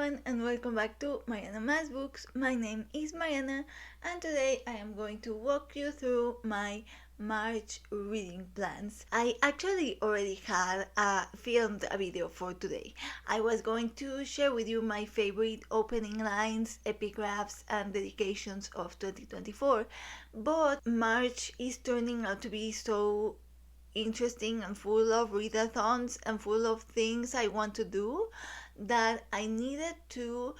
everyone, and welcome back to Mariana Mass Books. My name is Mariana, and today I am going to walk you through my March reading plans. I actually already had filmed a video for today. I was going to share with you my favorite opening lines, epigraphs, and dedications of 2024, but March is turning out to be so interesting and full of readathons and full of things I want to do that I needed to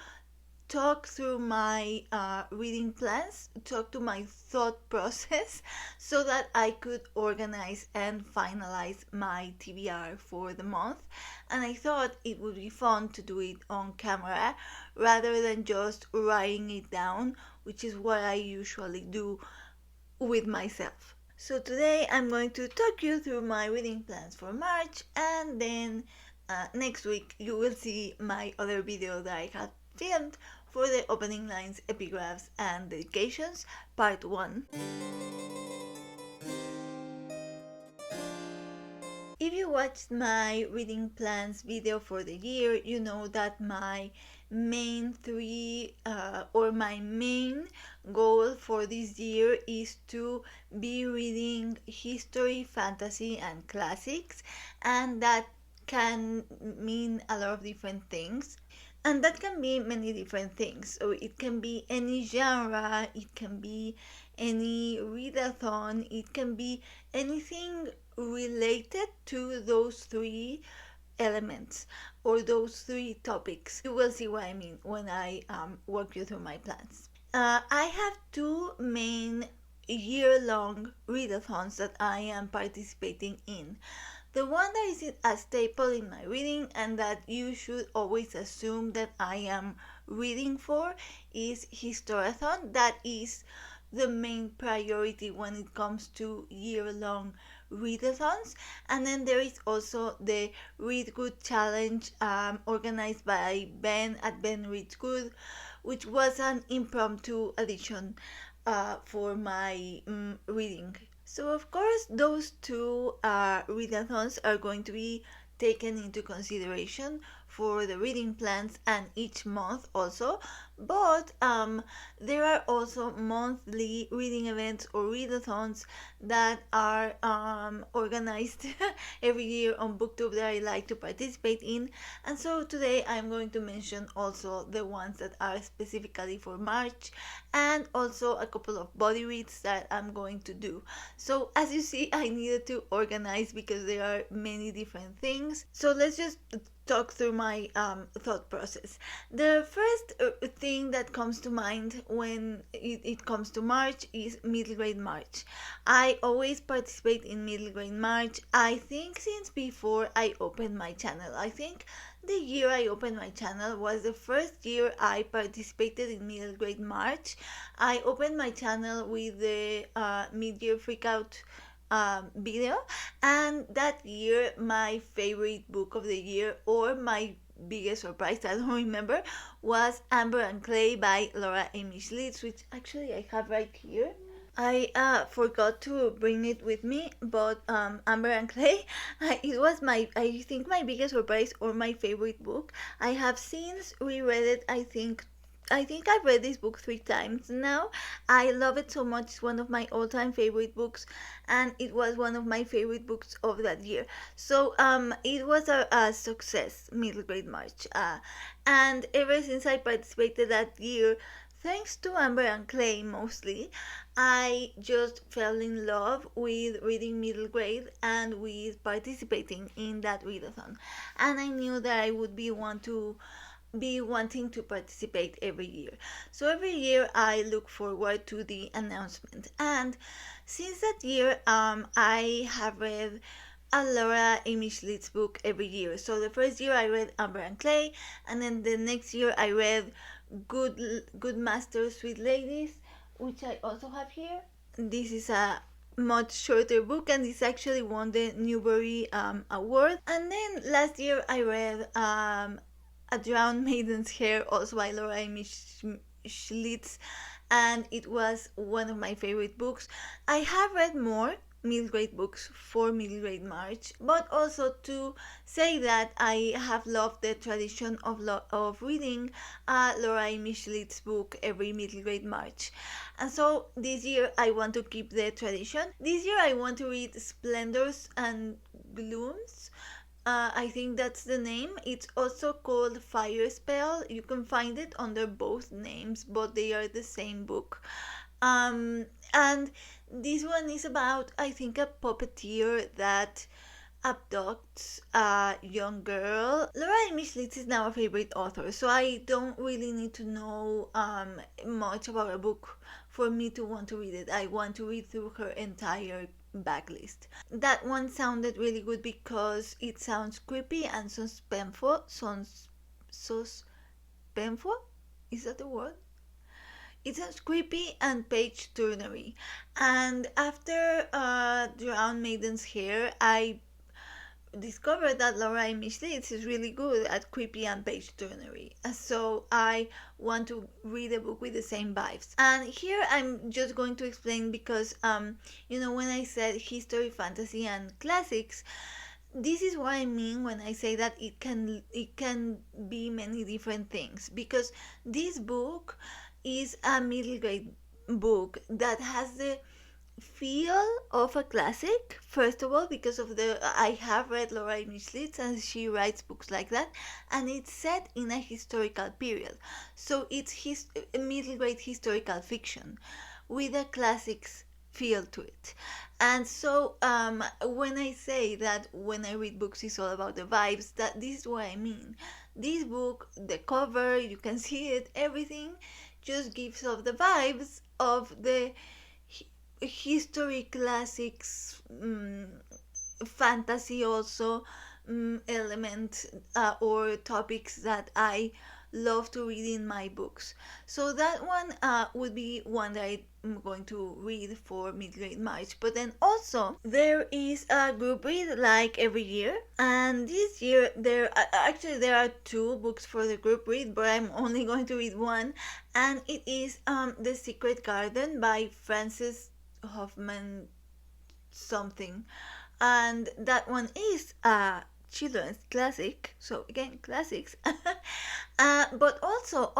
talk through my reading plans, talk to my thought process so that I could organize and finalize my TBR for the month. And I thought it would be fun to do it on camera rather than just writing it down, which is what I usually do with myself. So today I'm going to talk you through my reading plans for March, and then next week you will see my other video that I had filmed for the opening lines, epigraphs, and dedications, part 1. If you watched my reading plans video for the year, you know that my main goal for this year is to be reading history, fantasy, and classics, and that can mean a lot of different things. And that can be many different things. So it can be any genre, it can be any readathon, it can be anything related to those three elements or those three topics. You will see what I mean when I walk you through my plans. I have two main year-long readathons that I am participating in. The one that is a staple in my reading and that you should always assume that I am reading for is Historathon. That is the main priority when it comes to year-long readathons. And then there is also the Read Good Challenge organized by Ben at Ben Reads Good, which was an impromptu addition for my reading. So of course those two readathons are going to be taken into consideration for the reading plans and each month also, but there are also monthly reading events or readathons that are organized every year on booktube that I like to participate in, and so today I'm going to mention also the ones that are specifically for March and also a couple of body reads that I'm going to do. So as you see, I needed to organize because there are many different things. So let's just talk through my thought process. The first thing that comes to mind when it comes to March is middle grade March. I always participate in middle grade March, I think since before I opened my channel. I think the year I opened my channel was the first year I participated in middle grade March. I opened my channel with the mid-year freakout video, and that year my favorite book of the year, or my biggest surprise, I don't remember, was Amber and Clay by Laura Amy Schlitz, which actually I have right here. I forgot to bring it with me, but Amber and Clay, it was I think my biggest surprise or my favorite book. I have since reread it, I think I've read this book 3 times now. I love it so much. It's one of my all-time favorite books, and it was one of my favorite books of that year. So it was a success, middle grade March. And ever since I participated that year, thanks to Amber and Clay mostly, I just fell in love with reading middle grade and with participating in that readathon. And I knew that I would be wanting to participate every year. So every year I look forward to the announcement, and since that year I have read a Laura Amy Schlitz book every year. So the first year I read Amber and Clay, and then the next year I read Good Master Sweet Ladies, which I also have here. This is a much shorter book, and this actually won the Newbery award. And then last year I read A Drowned Maiden's Hair, also by Laura Amy Schlitz, and it was one of my favorite books. I have read more middle grade books for middle grade March, but also to say that I have loved the tradition of reading Laura Amy Schlitz's book every middle grade March. And so this year I want to keep the tradition. This year I want to read Splendors and Glooms. I think that's the name. It's also called Fire Spell. You can find it under both names, but they are the same book. And this one is about, I think, a puppeteer that abducts a young girl. Laura Amy Schlitz is now a favorite author, so I don't really need to know much about a book for me to want to read it. I want to read through her entire backlist. That one sounded really good because it sounds creepy and suspenseful. Suspenseful? Is that the word? It sounds creepy and page turnery. And after Drowned Maiden's Hair, I discovered that Laura Amy Schlitz is really good at creepy and page turnery. So I want to read a book with the same vibes. And here I'm just going to explain because, when I said history, fantasy, and classics, this is what I mean when I say that it can be many different things, because this book is a middle grade book that has the feel of a classic, first of all, because of the I have read Laura Amy Schlitz and she writes books like that, and it's set in a historical period, so it's middle grade historical fiction with a classics feel to it. And so when I say that when I read books it's all about the vibes, that this is what I mean. This book, the cover, you can see it, everything just gives off the vibes of the history, classics, fantasy also, element or topics that I love to read in my books. So that one would be one that I'm going to read for mid-grade March. But then also there is a group read like every year, and this year there are two books for the group read, but I'm only going to read one, and it is The Secret Garden by Frances Hoffman something, and that one is a children's classic, so again classics. But also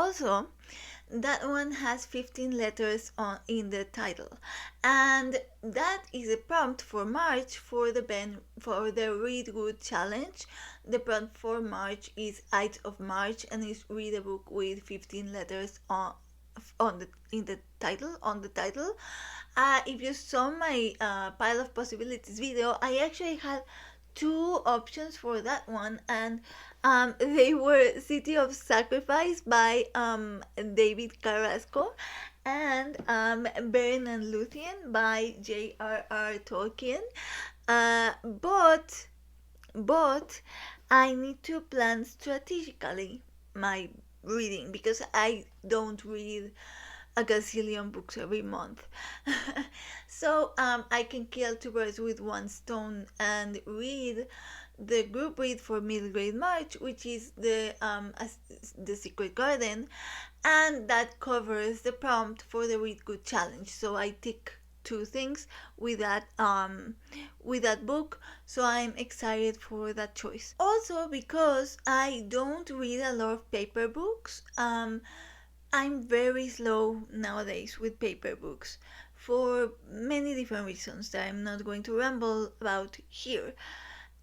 that one has 15 letters in the title, and that is a prompt for March for the Read Good challenge. The prompt for March is Ides of March, and is read a book with 15 letters on the title. If you saw my pile of possibilities video, I actually had two options for that one, and they were City of Sacrifice by David Carrasco and Beren and Luthien by J.R.R. Tolkien. But I need to plan strategically my reading, because I don't read a gazillion books every month. So I can kill two birds with one stone and read the group read for middle grade March, which is the Secret Garden, and that covers the prompt for the Read Good challenge. So I tick two things with that book, so I'm excited for that choice. Also, because I don't read a lot of paper books, I'm very slow nowadays with paper books for many different reasons that I'm not going to ramble about here.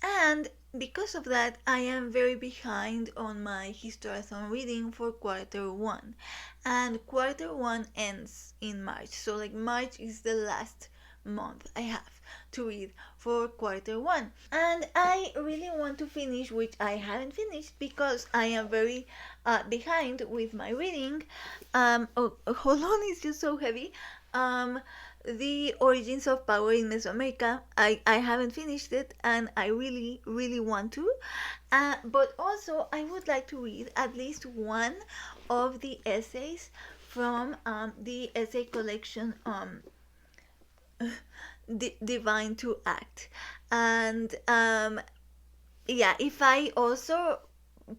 And because of that, I am very behind on my Historathon reading for quarter one. And quarter one ends in March. So like March is the last month I have to read for quarter one. And I really want to finish, which I haven't finished because I am very behind with my reading. Hold on, it's just so heavy. The Origins of Power in Mesoamerica. I haven't finished it, and I really, really want to. But also, I would like to read at least one of the essays from the essay collection Divine to Act. And if I also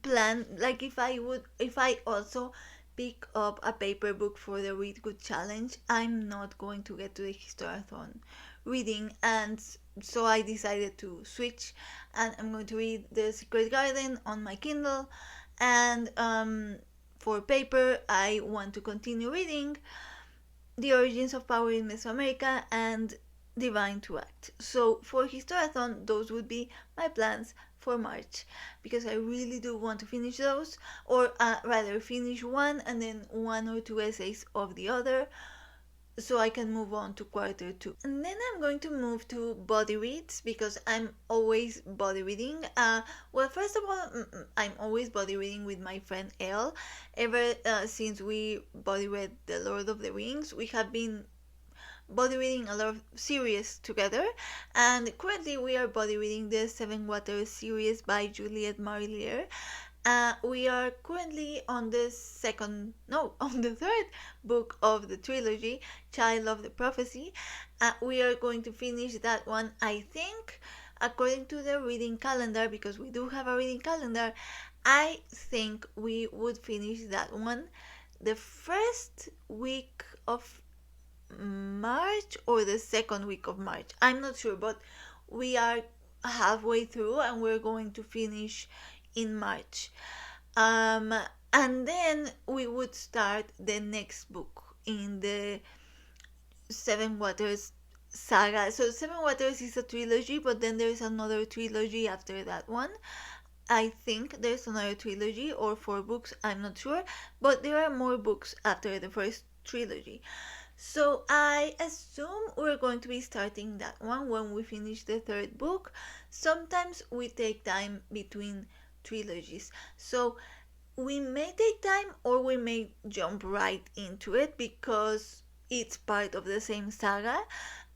plan, like if I also pick up a paper book for the Read Good challenge, I'm not going to get to the Historathon reading, and so I decided to switch, and I'm going to read The Secret Garden on my Kindle, and for paper I want to continue reading The Origins of Power in Mesoamerica and Divine to Act. So for Historathon, those would be my plans for March, because I really do want to finish those, or rather finish one and then one or two essays of the other, so I can move on to quarter two. And then I'm going to move to body reads, because I'm always body reading. Well, first of all, I'm always body reading with my friend Elle. Ever since we body read The Lord of the Rings, we have been body reading a lot of series together, and currently we are body reading the Sevenwaters series by Juliet Marillier. We are currently on the on the third book of the trilogy, Child of the Prophecy. We are going to finish that one, I think, according to the reading calendar, because we do have a reading calendar. I think we would finish that one the first week of March or the second week of March. I'm not sure, but we are halfway through and we're going to finish in March. And then we would start the next book in the Sevenwaters saga. So Sevenwaters is a trilogy, but then there's another trilogy after that one. I think there's another trilogy or 4 books, I'm not sure, but there are more books after the first trilogy. So I assume we're going to be starting that one when we finish the third book. Sometimes we take time between trilogies. So we may take time or we may jump right into it because it's part of the same saga.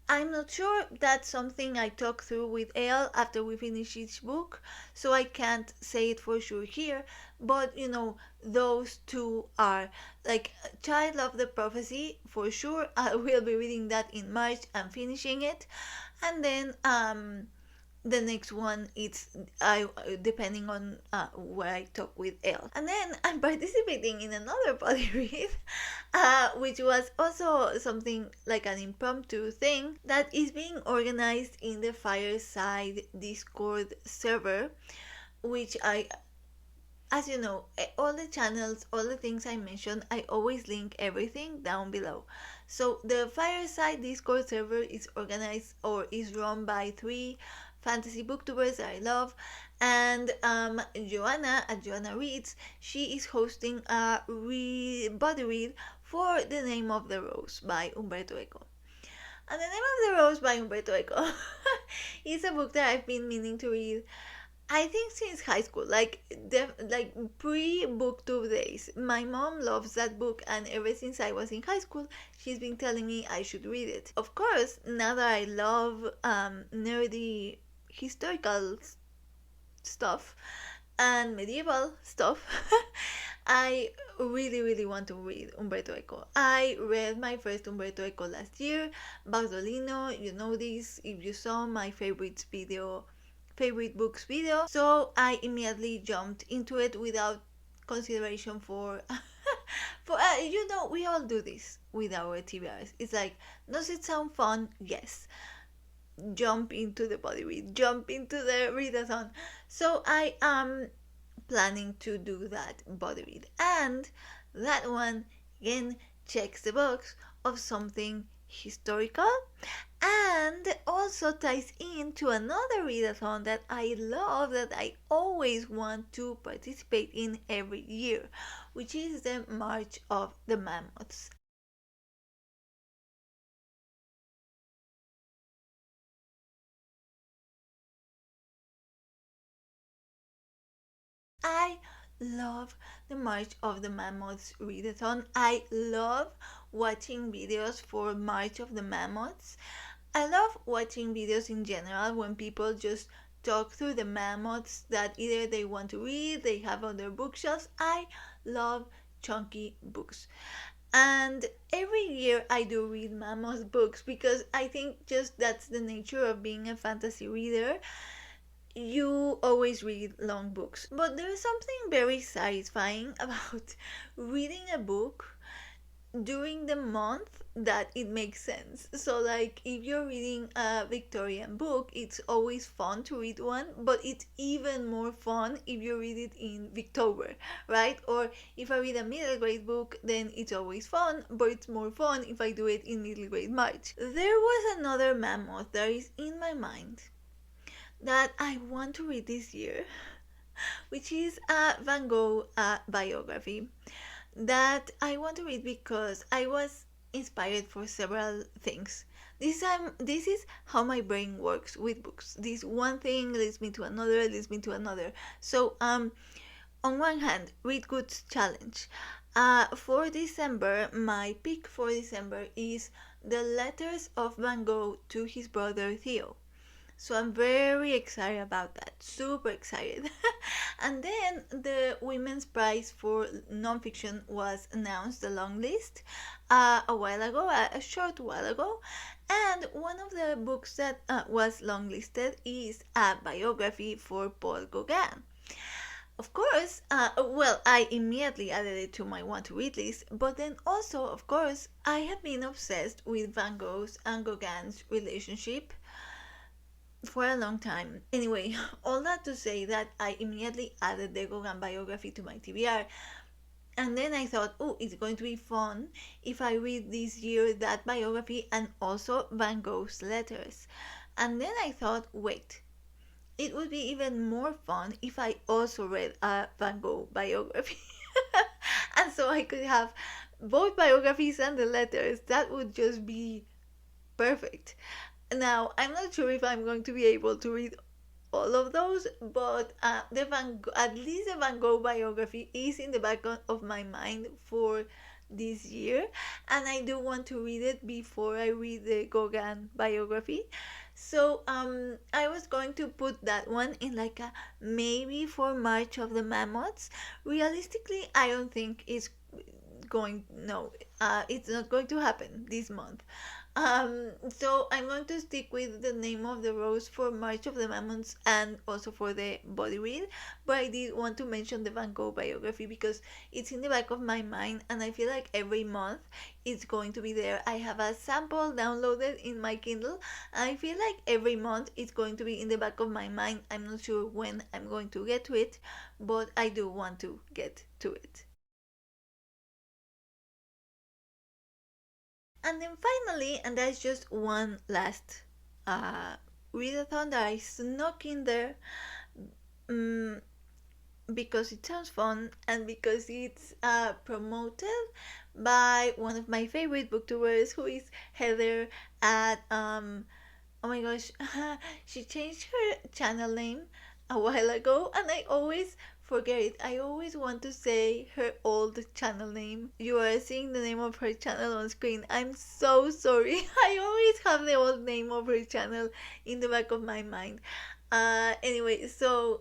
I'm not sure. That's something I talk through with Elle after we finish each book, so I can't say it for sure here. But those two are like Child of the Prophecy for sure. I will be reading that in March and finishing it, and then the next one it's I depending on where I talk with Elle. And then I'm participating in another body read, which was also something like an impromptu thing that is being organized in the Fireside Discord server, which as you know, all the channels, all the things I mentioned, I always link everything down below. So the Fireside Discord server is organized or is run by 3 fantasy booktubers that I love, and Joanna at Joanna Reads, she is hosting a body read for The Name of the Rose by Umberto Eco. And The Name of the Rose by Umberto Eco is a book that I've been meaning to read, I think, since high school, like pre-booktube days. My mom loves that book, and ever since I was in high school, she's been telling me I should read it. Of course, now that I love nerdy historical stuff and medieval stuff, I really, really want to read Umberto Eco. I read my first Umberto Eco last year, Baudolino. You know this if you saw my favorite books video. So I immediately jumped into it without consideration for we all do this with our TBRs. It's like, does it sound fun? Yes. Jump into the body read, jump into the readathon. So I am planning to do that body read, and that one again checks the box of something historical and also ties into another readathon that I love, that I always want to participate in every year, which is the March of the Mammoths. I love the March of the Mammoths readathon. I love watching videos for March of the Mammoths. I love watching videos in general when people just talk through the mammoths that either they want to read, they have on their bookshelves. I love chunky books. And every year I do read mammoth books because I think just that's the nature of being a fantasy reader. You always read long books, but there is something very satisfying about reading a book during the month that it makes sense. So, like, if you're reading a Victorian book, it's always fun to read one, but it's even more fun if you read it in October, right? Or if I read a middle grade book, then it's always fun, but it's more fun if I do it in middle grade March. There was another mammoth that is in my mind that I want to read this year, which is a Van Gogh biography that I want to read because I was inspired for several things. This is how my brain works with books. This one thing leads me to another, leads me to another. So on one hand, read goods challenge. For December, my pick for December is the letters of Van Gogh to his brother Theo. So I'm very excited about that. Super excited. And then the Women's Prize for Nonfiction was announced, the long list, a while ago, a short while ago. And one of the books that was longlisted is a biography for Paul Gauguin. Of course, well, I immediately added it to my want to read list, but then also, of course, I have been obsessed with Van Gogh's and Gauguin's relationship for a long time. Anyway, all that to say that I immediately added the Gauguin biography to my TBR. And then I thought, oh, it's going to be fun if I read this year that biography and also Van Gogh's letters. And then I thought, wait, it would be even more fun if I also read a Van Gogh biography. And so I could have both biographies and the letters. That would just be perfect. Now, I'm not sure if I'm going to be able to read all of those, but at least the Van Gogh biography is in the back of my mind for this year, and I do want to read it before I read the Gauguin biography. So I was going to put that one in like a maybe for March of the Mammoths. Realistically, I don't think it's going. No, it's not going to happen this month. So I'm going to stick with the name of the rose for March of the Mammoths and also for the body read. But I did want to mention the Van Gogh biography because it's in the back of my mind and I feel like every month it's going to be there. I have a sample downloaded in my Kindle and I feel like every month it's going to be in the back of my mind. I'm not sure when I'm going to get to it, but I do want to get to it. And then finally, and that's just one last uh, readathon that I snuck in there um, because it sounds fun and because it's promoted by one of my favorite booktubers who is Heather at oh my gosh, she changed her channel name a while ago and I always forget it. I always want to say her old channel name. You are seeing the name of her channel on screen. I'm so sorry. I always have the old name of her channel in the back of my mind. Anyway, so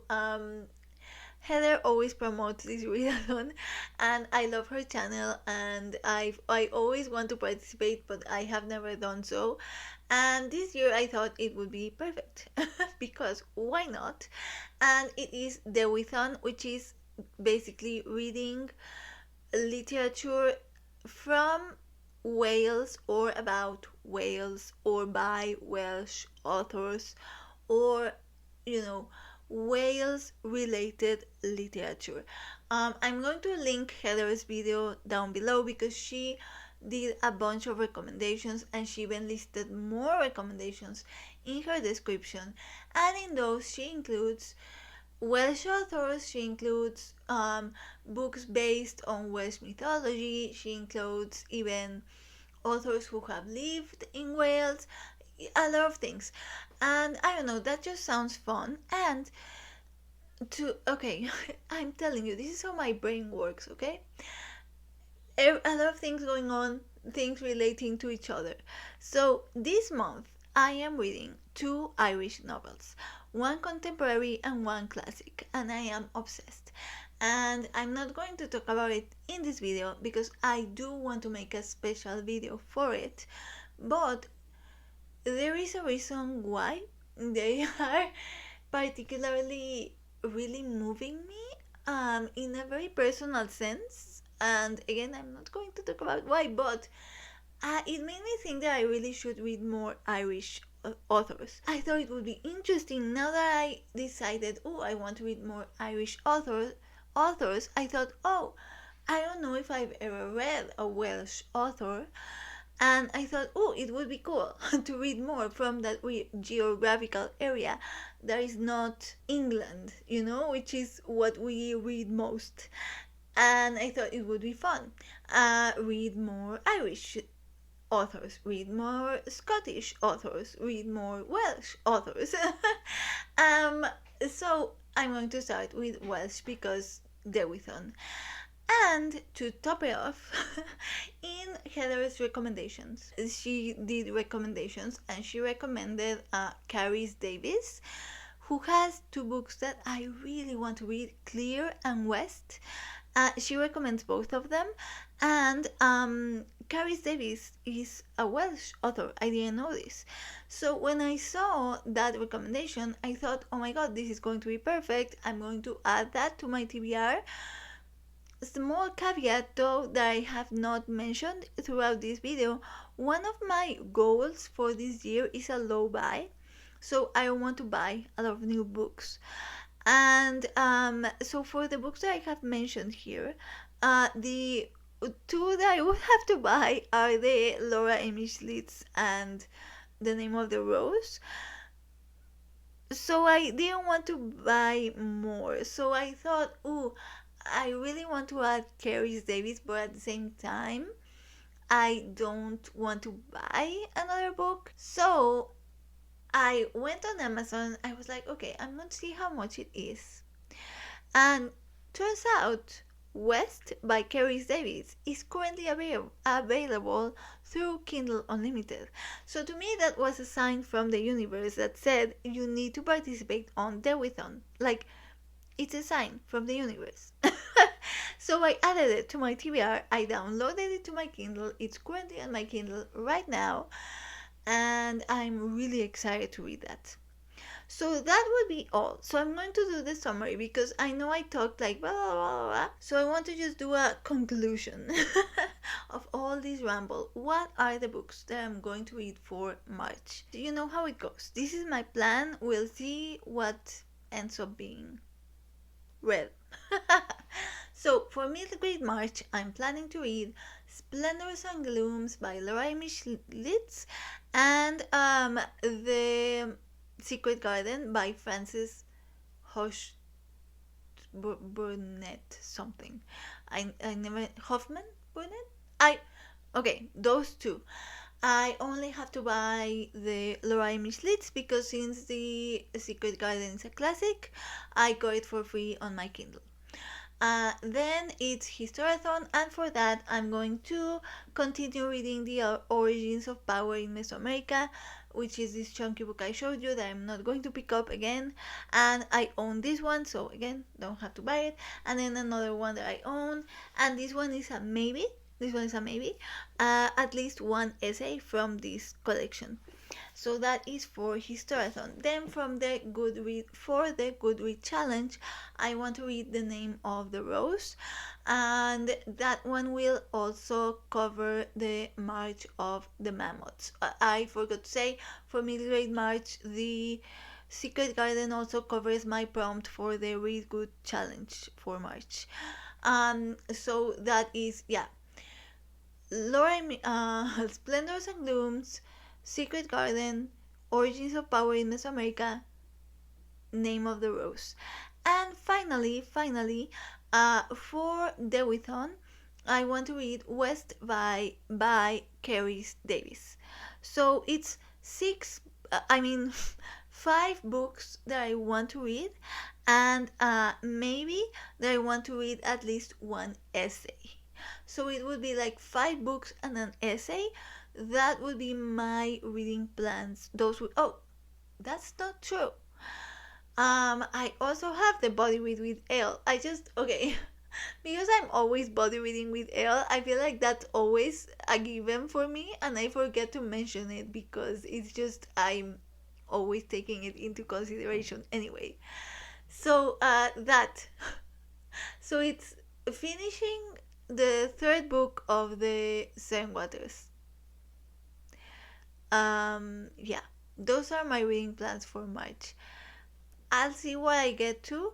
Heather always promotes this readathon and I love her channel and I always want to participate but I have never done so. And this year I thought it would be perfect because why not? And it is Dewithon, which is basically reading literature from Wales or about Wales or by Welsh authors or you know Wales related literature. I'm going to link Heather's video down below because she did a bunch of recommendations and she even listed more recommendations in her description. And in those, she includes Welsh authors, she includes books based on Welsh mythology, she includes even authors who have lived in Wales, a lot of things. And I don't know, that just sounds fun. And okay, I'm telling you, this is how my brain works, okay? A lot of things going on, things relating to each other. So this month, I am reading two Irish novels, one contemporary and one classic, and I am obsessed. And I'm not going to talk about it in this video because I do want to make a special video for it, but there is a reason why they are particularly really moving me in a very personal sense. And again, I'm not going to talk about why, but it made me think that I really should read more Irish authors. I thought it would be interesting now that I decided, oh, I want to read more Irish authors. I thought, oh, I don't know if I've ever read a Welsh author, and I thought, oh, it would be cool to read more from that geographical area that is not England, which is what we read most. And I thought it would be fun. Read more Irish authors, read more Scottish authors, read more Welsh authors. um, so I'm going to start with Welsh because Dewithon. And to top it off, in Heather's recommendations, she did recommendations and she recommended Carys Davis, who has two books that I really want to read, Clear and West. She recommends both of them, and Carys Davis is a Welsh author. I didn't know this. So when I saw that recommendation, I thought, oh my god, this is going to be perfect. I'm going to add that to my TBR. Small caveat though that I have not mentioned throughout this video, one of my goals for this year is a low buy. So I want to buy a lot of new books. And so for the books that I have mentioned here, the two that I would have to buy are the Laura Amy Schlitz and The Name of the Rose. So I didn't want to buy more. So I thought, ooh, I really want to add Carys Davis, but at the same time, I don't want to buy another book. So I went on Amazon. I was like, okay, I'm going to see how much it is. And turns out West by Carys Davis is currently available through Kindle Unlimited. So to me, that was a sign from the universe that said you need to participate on Dewithon. Like, it's a sign from the universe. So I added it to my TBR. I downloaded it to my Kindle. It's currently on my Kindle right now. And I'm really excited to read that. So that would be all. So I'm going to do the summary because I know I talked like blah blah blah blah. So I want to just do a conclusion of all this ramble. What are the books that I'm going to read for March? You know how it goes. This is my plan. We'll see what ends up being read. So for Middle Grade March, I'm planning to read Splendors and Glooms by Laura Amy Schlitz and The Secret Garden by Frances Burnett something. I never Hoffman Burnett. Okay, those two. I only have to buy the Laura Amy Schlitz because since The Secret Garden is a classic, I got it for free on my Kindle. Then it's Historathon, and for that I'm going to continue reading the Origins of Power in Mesoamerica, which is this chunky book I showed you that I'm not going to pick up again, and I own this one, so again, don't have to buy it. And then another one that I own, and this one is a maybe. At least one essay from this collection. So that is for Historathon. Then for the Goodread challenge, I want to read The Name of the Rose, and that one will also cover the March of the Mammoths. I forgot to say, for middle grade March, the Secret Garden also covers my prompt for the Read Good challenge for March. So that is, yeah, Splendors and Glooms, Secret Garden, Origins of Power in Mesoamerica, Name of the Rose. And finally, for Dewithon, I want to read West by Carys Davis. So it's 5 books that I want to read, and maybe that I want to read at least one essay. So it would be like 5 books and an essay. That would be my reading plans. That's not true. I also have the body read with Elle. Because I'm always body reading with Elle, I feel like that's always a given for me, and I forget to mention it because it's just I'm always taking it into consideration anyway. So so it's finishing the third book of the Sevenwaters. Yeah, those are my reading plans for March. I'll see what I get to.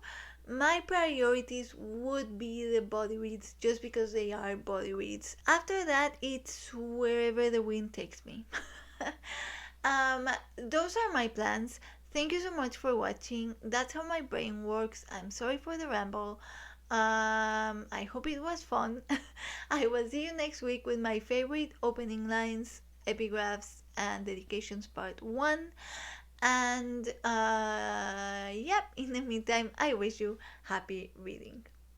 My priorities would be the body reads just because they are body reads. After that, it's wherever the wind takes me. Those are my plans. Thank you so much for watching. That's how my brain works. I'm sorry for the ramble. I hope it was fun. I will see you next week with my favorite opening lines, epigraphs, and dedications part 1. And yep, in the meantime, I wish you happy reading.